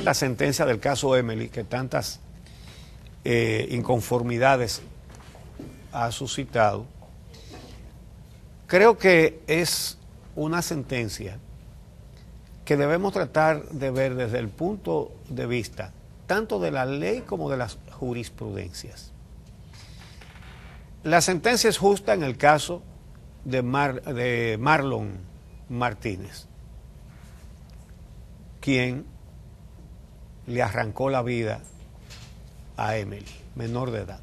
la sentencia del caso Emily, que tantas inconformidades ha suscitado, creo que es una sentencia que debemos tratar de ver desde el punto de vista tanto de la ley como de las jurisprudencias. La sentencia es justa en el caso de Marlon Martínez, quien le arrancó la vida a Emily, menor de edad,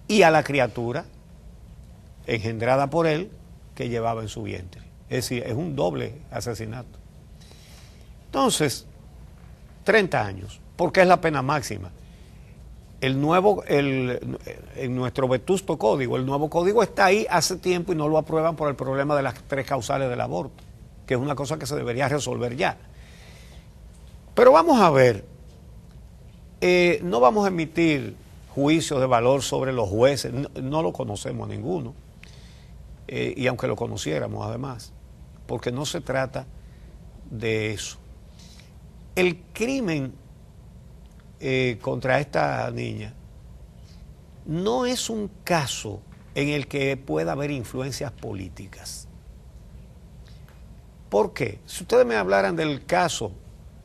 y a la criatura engendrada por él que llevaba en su vientre. Es decir, es un doble asesinato. Entonces, 30 años, porque es la pena máxima. En nuestro vetusto código, el nuevo código está ahí hace tiempo y no lo aprueban por el problema de las 3 causales del aborto, que es una cosa que se debería resolver ya. Pero vamos a ver, no vamos a emitir juicios de valor sobre los jueces, no lo conocemos a ninguno, y aunque lo conociéramos además, porque no se trata de eso. El crimen contra esta niña no es un caso en el que pueda haber influencias políticas. ¿Por qué? Si ustedes me hablaran del caso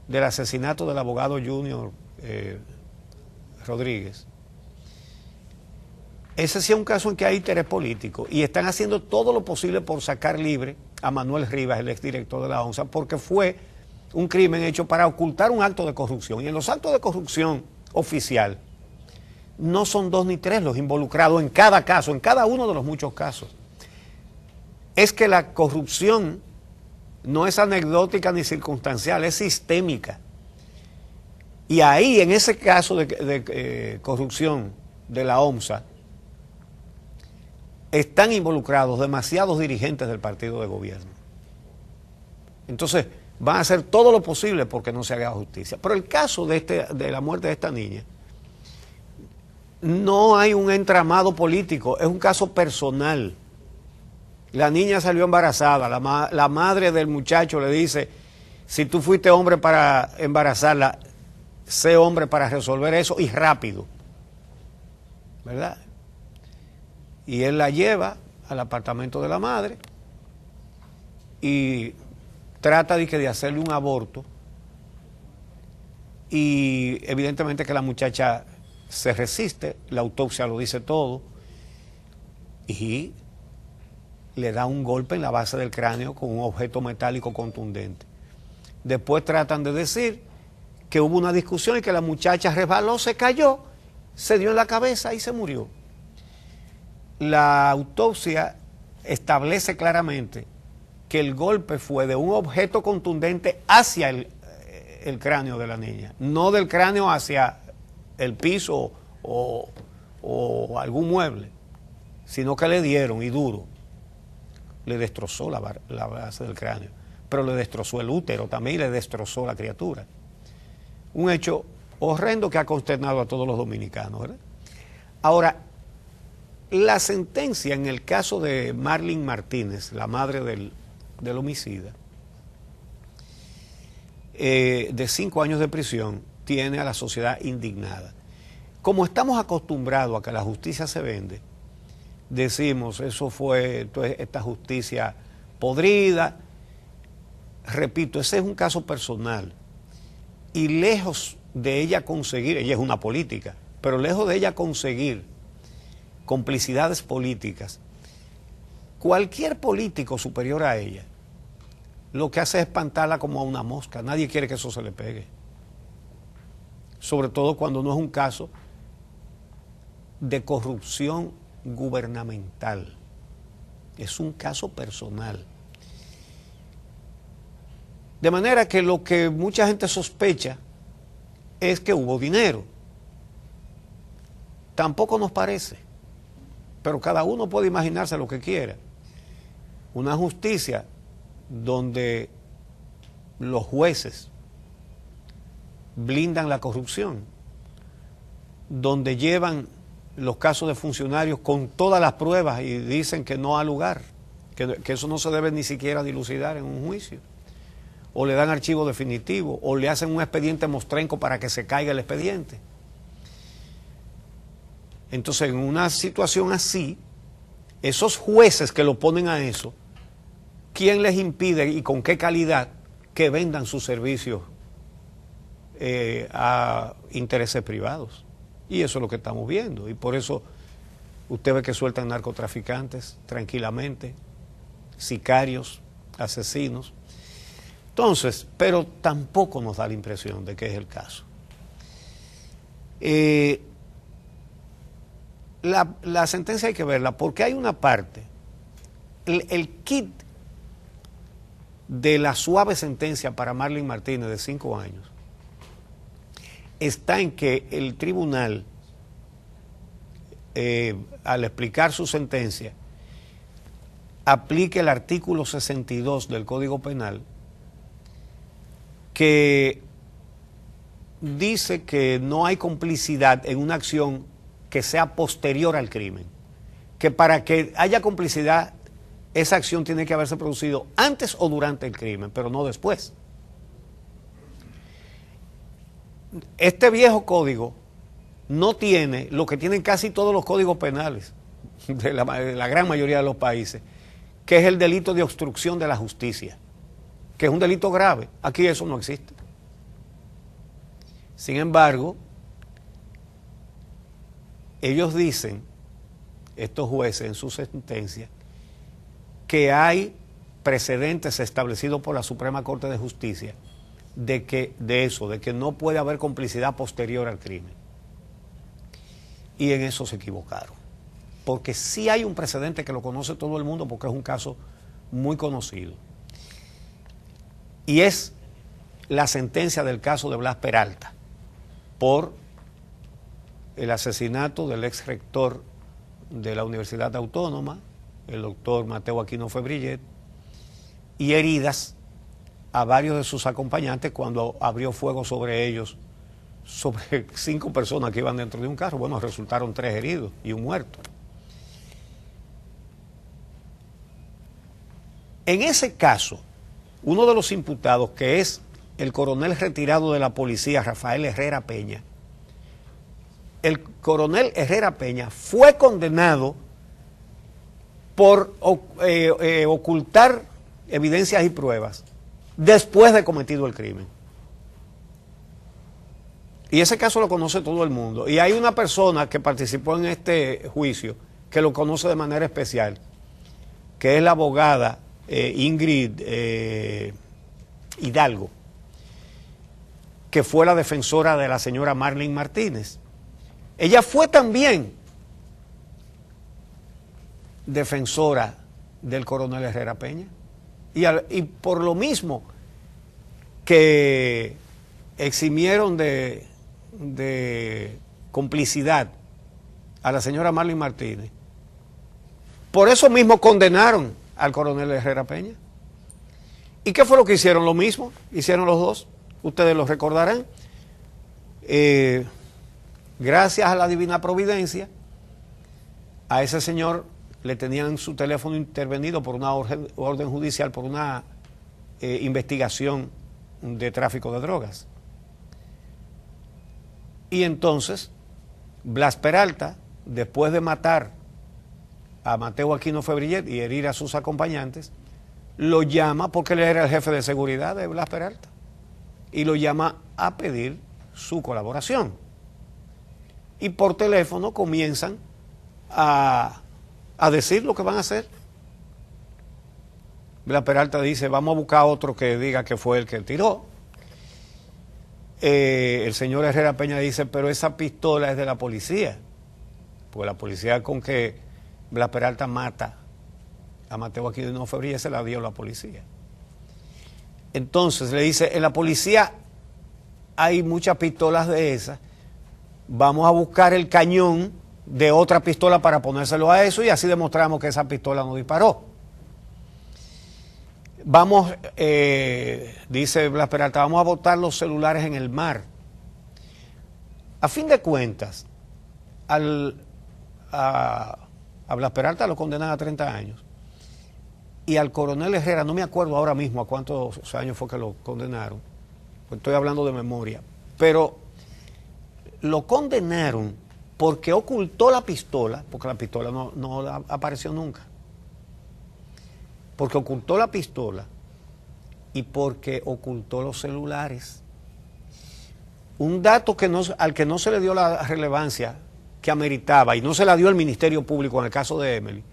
del asesinato del abogado Junior Rodríguez, ese sí es un caso en que hay interés político y están haciendo todo lo posible por sacar libre a Manuel Rivas, el exdirector de la ONSA, porque fue un crimen hecho para ocultar un acto de corrupción. Y en los actos de corrupción oficial no son 2 ni 3 los involucrados en cada caso, en cada uno de los muchos casos. Es que la corrupción no es anecdótica ni circunstancial, es sistémica. Y ahí, en ese caso de corrupción de la OMSA, están involucrados demasiados dirigentes del partido de gobierno. Entonces, van a hacer todo lo posible porque no se haga justicia. Pero el caso de la muerte de esta niña, no hay un entramado político, es un caso personal. La niña salió embarazada, la madre del muchacho le dice, si tú fuiste hombre para embarazarla, sé hombre para resolver eso y rápido, ¿verdad? Y él la lleva al apartamento de la madre y trata de hacerle un aborto, y evidentemente que la muchacha se resiste, la autopsia lo dice todo, y le da un golpe en la base del cráneo con un objeto metálico contundente. Después tratan de decir que hubo una discusión y que la muchacha resbaló, se cayó, se dio en la cabeza y se murió. La autopsia establece claramente que el golpe fue de un objeto contundente hacia el cráneo de la niña, no del cráneo hacia el piso o algún mueble, sino que le dieron y duro. Le destrozó la base del cráneo, pero le destrozó el útero también y le destrozó la criatura. Un hecho horrendo que ha consternado a todos los dominicanos, ¿verdad? Ahora, la sentencia en el caso de Marlon Martínez, la madre del homicida, de 5 años de prisión, tiene a la sociedad indignada. Como estamos acostumbrados a que la justicia se vende, decimos, eso fue esta justicia podrida. Repito, ese es un caso personal. Y lejos de ella conseguir, ella es una política, pero lejos de ella conseguir complicidades políticas, cualquier político superior a ella lo que hace es espantarla como a una mosca. Nadie quiere que eso se le pegue, sobre todo cuando no es un caso de corrupción gubernamental, es un caso personal. De manera que lo que mucha gente sospecha es que hubo dinero. Tampoco nos parece, pero cada uno puede imaginarse lo que quiera. Una justicia donde los jueces blindan la corrupción, donde llevan los casos de funcionarios con todas las pruebas y dicen que no ha lugar, que eso no se debe ni siquiera dilucidar en un juicio. o le dan archivo definitivo, o le hacen un expediente mostrenco para que se caiga el expediente. Entonces, en una situación así, esos jueces que lo ponen a eso, ¿quién les impide y con qué calidad que vendan sus servicios a intereses privados? Y eso es lo que estamos viendo. Y por eso usted ve que sueltan narcotraficantes tranquilamente, sicarios, asesinos. Entonces, pero tampoco nos da la impresión de que es el caso. La sentencia hay que verla porque hay una parte, el kit de la suave sentencia para Marlene Martínez de 5 años está en que el tribunal, al explicar su sentencia, aplique el artículo 62 del Código Penal, que dice que no hay complicidad en una acción que sea posterior al crimen, que para que haya complicidad esa acción tiene que haberse producido antes o durante el crimen, pero no después. Este viejo código no tiene lo que tienen casi todos los códigos penales de la gran mayoría de los países, que es el delito de obstrucción de la justicia, que es un delito grave. Aquí eso no existe. Sin embargo, ellos dicen, estos jueces en su sentencia, que hay precedentes establecidos por la Suprema Corte de Justicia de que no puede haber complicidad posterior al crimen. Y en eso se equivocaron. Porque sí hay un precedente que lo conoce todo el mundo porque es un caso muy conocido. Y es la sentencia del caso de Blas Peralta por el asesinato del ex rector de la Universidad Autónoma, el doctor Mateo Aquino Febrillet, y heridas a varios de sus acompañantes cuando abrió fuego sobre ellos, sobre 5 personas que iban dentro de un carro. Bueno, resultaron 3 heridos y un muerto. En ese caso, uno de los imputados, que es el coronel retirado de la policía, Rafael Herrera Peña, el coronel Herrera Peña fue condenado por ocultar evidencias y pruebas después de cometido el crimen. Y ese caso lo conoce todo el mundo. Y hay una persona que participó en este juicio que lo conoce de manera especial, que es la abogada Ingrid Hidalgo, que fue la defensora de la señora Marlene Martínez. Ella fue también defensora del coronel Herrera Peña. Y por lo mismo que eximieron de complicidad a la señora Marlene Martínez, por eso mismo condenaron al coronel Herrera Peña. ¿Y qué fue lo que hicieron? Lo mismo, hicieron los dos, ustedes lo recordarán. Gracias a la divina providencia, a ese señor le tenían su teléfono intervenido por una orden judicial, por una investigación de tráfico de drogas. Y entonces, Blas Peralta, después de matar a Mateo Aquino Febrillet y herir a sus acompañantes, lo llama, porque él era el jefe de seguridad de Blas Peralta, y lo llama a pedir su colaboración. Y por teléfono comienzan a decir lo que van a hacer. Blas Peralta dice, vamos a buscar a otro que diga que fue el que tiró. El señor Herrera Peña dice, pero esa pistola es de la policía, pues la policía con que Blas Peralta mata a Mateo Aquino Febrillet se la dio la policía. Entonces le dice, en la policía hay muchas pistolas de esas, vamos a buscar el cañón de otra pistola para ponérselo a eso y así demostramos que esa pistola no disparó. Vamos, dice Blas Peralta, vamos a botar los celulares en el mar. A fin de cuentas, a Blas Peralta lo condenan a 30 años. y al coronel Herrera, no me acuerdo ahora mismo a cuántos años fue que lo condenaron, pues estoy hablando de memoria, pero lo condenaron porque ocultó la pistola, porque la pistola no apareció nunca, porque ocultó la pistola y porque ocultó los celulares. Un dato al que no se le dio la relevancia que ameritaba y no se la dio el Ministerio Público en el caso de Emely,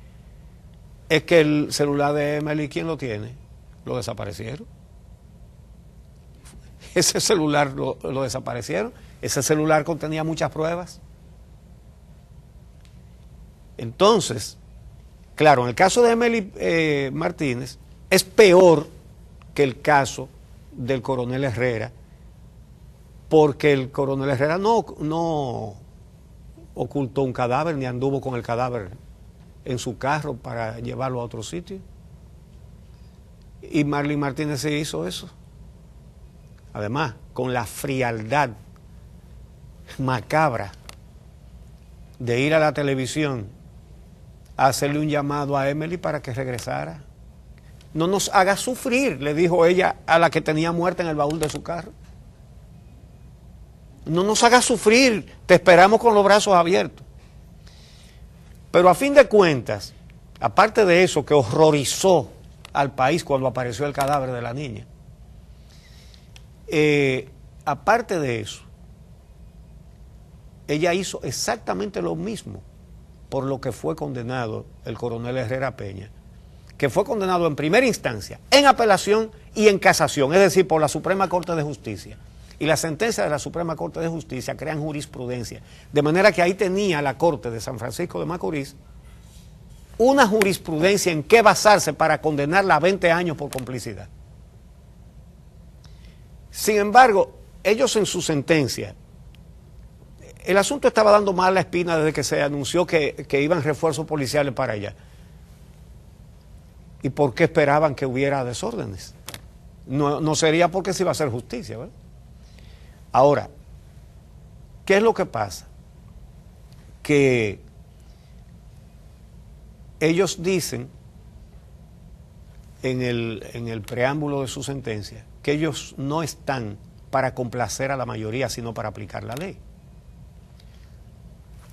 es que el celular de Emely, ¿quién lo tiene? Lo desaparecieron. Ese celular lo desaparecieron. Ese celular contenía muchas pruebas. Entonces, claro, en el caso de Emely Martínez es peor que el caso del coronel Herrera, porque el coronel Herrera no ocultó un cadáver ni anduvo con el cadáver en su carro para llevarlo a otro sitio. Y Marley Martínez se hizo eso. Además, con la frialdad macabra de ir a la televisión a hacerle un llamado a Emely para que regresara. No nos haga sufrir, le dijo ella a la que tenía muerta en el baúl de su carro. No nos haga sufrir, te esperamos con los brazos abiertos. Pero a fin de cuentas, aparte de eso que horrorizó al país cuando apareció el cadáver de la niña, aparte de eso, ella hizo exactamente lo mismo por lo que fue condenado el coronel Herrera Peña, que fue condenado en primera instancia, en apelación y en casación, es decir, por la Suprema Corte de Justicia. Y las sentencias de la Suprema Corte de Justicia crean jurisprudencia, de manera que ahí tenía la Corte de San Francisco de Macorís una jurisprudencia en qué basarse para condenarla a 20 años por complicidad. Sin embargo, ellos en su sentencia, el asunto estaba dando mal la espina desde que se anunció que iban refuerzos policiales para allá. ¿Y por qué esperaban que hubiera desórdenes? No sería porque se iba a hacer justicia, ¿verdad? Ahora, ¿qué es lo que pasa? Que ellos dicen en el preámbulo de su sentencia que ellos no están para complacer a la mayoría, sino para aplicar la ley.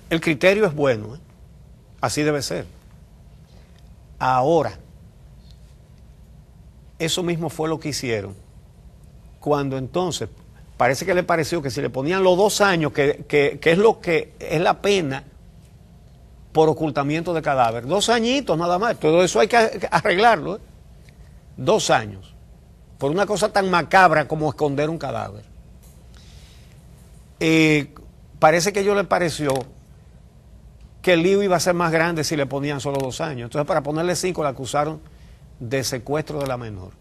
El criterio es bueno, ¿eh? Así debe ser. Ahora, eso mismo fue lo que hicieron cuando entonces parece que le pareció que si le ponían los 2 años, que es lo que es la pena por ocultamiento de cadáver, 2 añitos nada más, todo eso hay que arreglarlo, ¿eh? 2 años, por una cosa tan macabra como esconder un cadáver. Parece que a ellos les pareció que el lío iba a ser más grande si le ponían solo 2 años. Entonces, para ponerle 5, la acusaron de secuestro de la menor,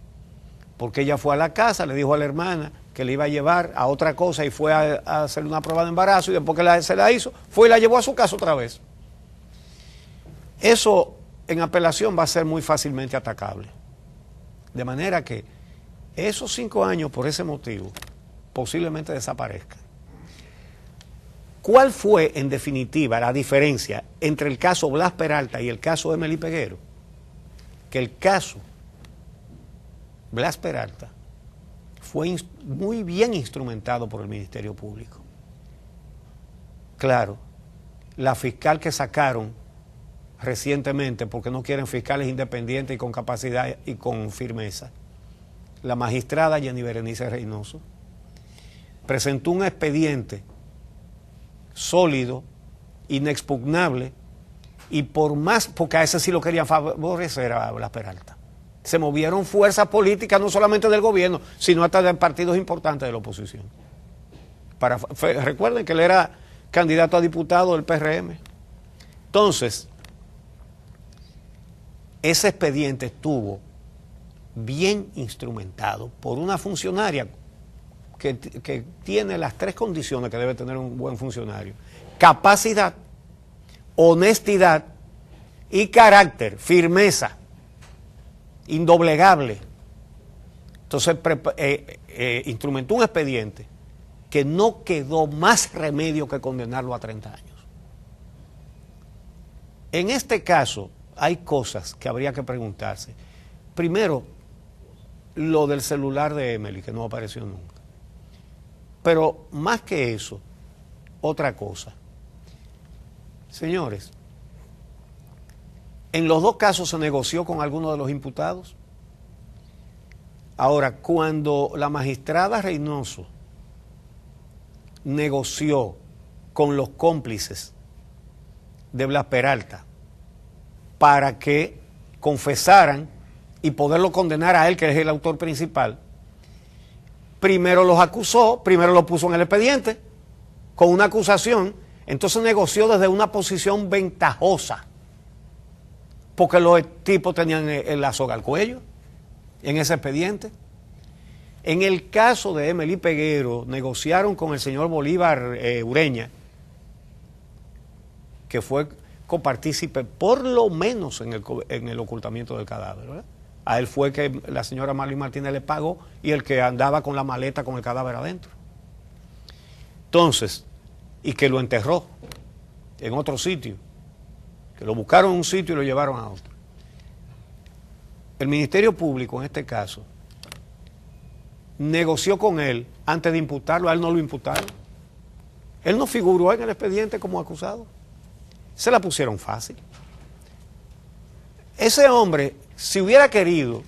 porque ella fue a la casa, le dijo a la hermana que le iba a llevar a otra cosa y fue a hacer una prueba de embarazo, y después que se la hizo, fue y la llevó a su casa otra vez. Eso en apelación va a ser muy fácilmente atacable. De manera que esos 5 años, por ese motivo, posiblemente desaparezcan. ¿Cuál fue, en definitiva, la diferencia entre el caso Blas Peralta y el caso Emely Peguero? Que el caso Blas Peralta fue muy bien instrumentado por el Ministerio Público. Claro, la fiscal que sacaron recientemente, porque no quieren fiscales independientes y con capacidad y con firmeza, la magistrada Jenny Berenice Reynoso, presentó un expediente sólido, inexpugnable, y por más, porque a ese sí lo querían favorecer a Blas Peralta. Se movieron fuerzas políticas no solamente del gobierno, sino hasta de partidos importantes de la oposición. Recuerden que él era candidato a diputado del PRM. Entonces, ese expediente estuvo bien instrumentado por una funcionaria que tiene las 3 condiciones que debe tener un buen funcionario: capacidad, honestidad y carácter, firmeza, indoblegable. Entonces instrumentó un expediente que no quedó más remedio que condenarlo a 30 años. En este caso hay cosas que habría que preguntarse. Primero, lo del celular de Emily, que no apareció nunca. Pero más que eso, otra cosa. Señores, en los dos casos se negoció con alguno de los imputados. Ahora, cuando la magistrada Reynoso negoció con los cómplices de Blas Peralta para que confesaran y poderlo condenar a él, que es el autor principal, primero los acusó, primero los puso en el expediente con una acusación, entonces negoció desde una posición ventajosa, porque los tipos tenían la soga al cuello en ese expediente. En el caso de Emely Peguero, negociaron con el señor Bolívar Ureña, que fue copartícipe por lo menos en el ocultamiento del cadáver, ¿verdad? A él fue que la señora Marlene Martínez le pagó y el que andaba con la maleta con el cadáver adentro. Entonces, y que lo enterró en otro sitio, que lo buscaron en un sitio y lo llevaron a otro. El Ministerio Público, en este caso, negoció con él antes de imputarlo, a él no lo imputaron. Él no figuró en el expediente como acusado. Se la pusieron fácil. Ese hombre, si hubiera querido,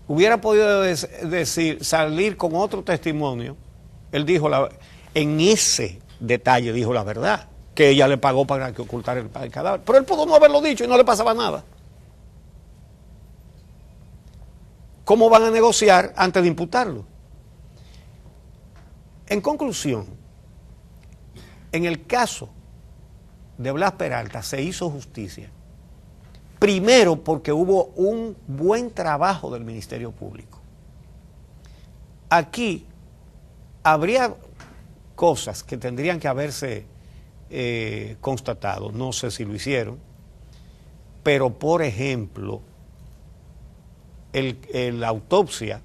hubiera podido decir, salir con otro testimonio. Él dijo, en ese detalle dijo la verdad, que ella le pagó para que ocultara el cadáver. Pero él pudo no haberlo dicho y no le pasaba nada. ¿Cómo van a negociar antes de imputarlo? En conclusión, en el caso de Blas Peralta se hizo justicia. Primero porque hubo un buen trabajo del Ministerio Público. Aquí habría cosas que tendrían que haberse constatado, no sé si lo hicieron, pero por ejemplo, la autopsia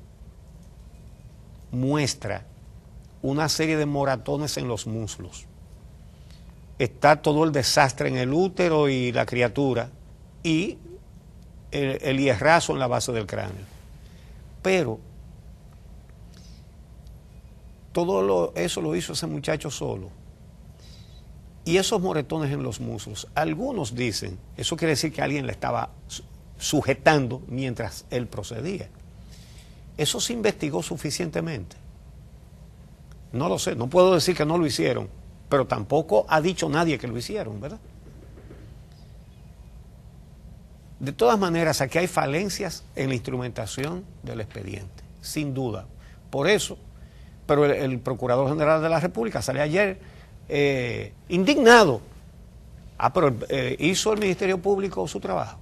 muestra una serie de moratones en los muslos. Está todo el desastre en el útero y la criatura y el hierrazo en la base del cráneo. Pero todo eso lo hizo ese muchacho solo. Y esos moretones en los muslos, algunos dicen, eso quiere decir que alguien le estaba sujetando mientras él procedía. ¿Eso se investigó suficientemente? No lo sé, no puedo decir que no lo hicieron, pero tampoco ha dicho nadie que lo hicieron, ¿verdad? De todas maneras, aquí hay falencias en la instrumentación del expediente, sin duda. Por eso, pero el Procurador General de la República salió ayer indignado. Pero hizo el Ministerio Público su trabajo.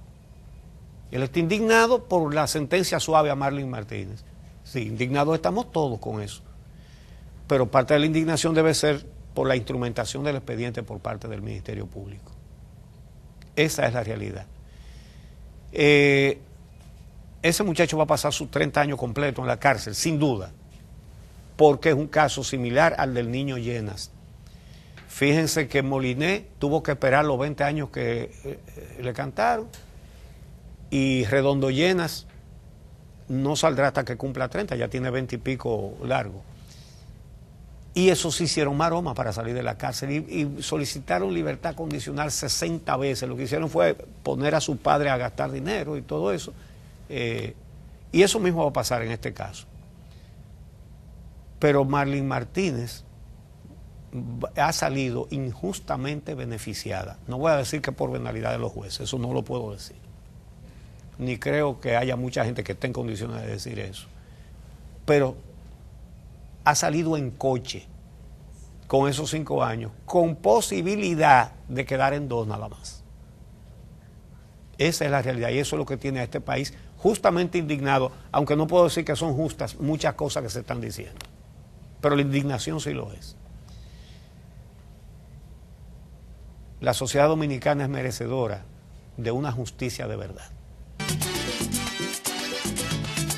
Él está indignado por la sentencia suave a Marlene Martínez. Sí, indignados estamos todos con eso. Pero parte de la indignación debe ser por la instrumentación del expediente por parte del Ministerio Público. Esa es la realidad. Ese muchacho va a pasar sus 30 años completos en la cárcel, sin duda, porque es un caso similar al del niño Llenas. Fíjense que Moliné tuvo que esperar los 20 años que le cantaron y Redondo Llenas no saldrá hasta que cumpla 30, ya tiene 20 y pico largo. Y eso se hicieron maroma para salir de la cárcel y solicitaron libertad condicional 60 veces. Lo que hicieron fue poner a su padre a gastar dinero y todo eso. Y eso mismo va a pasar en este caso. Pero Marlene Martínez ha salido injustamente beneficiada. No voy a decir que por venalidad de los jueces, eso no lo puedo decir. Ni creo que haya mucha gente que esté en condiciones de decir eso. Pero ha salido en coche con esos 5 años, con posibilidad de quedar en 2 nada más. Esa es la realidad y eso es lo que tiene a este país justamente indignado, aunque no puedo decir que son justas muchas cosas que se están diciendo, pero la indignación sí lo es. La sociedad dominicana es merecedora de una justicia de verdad.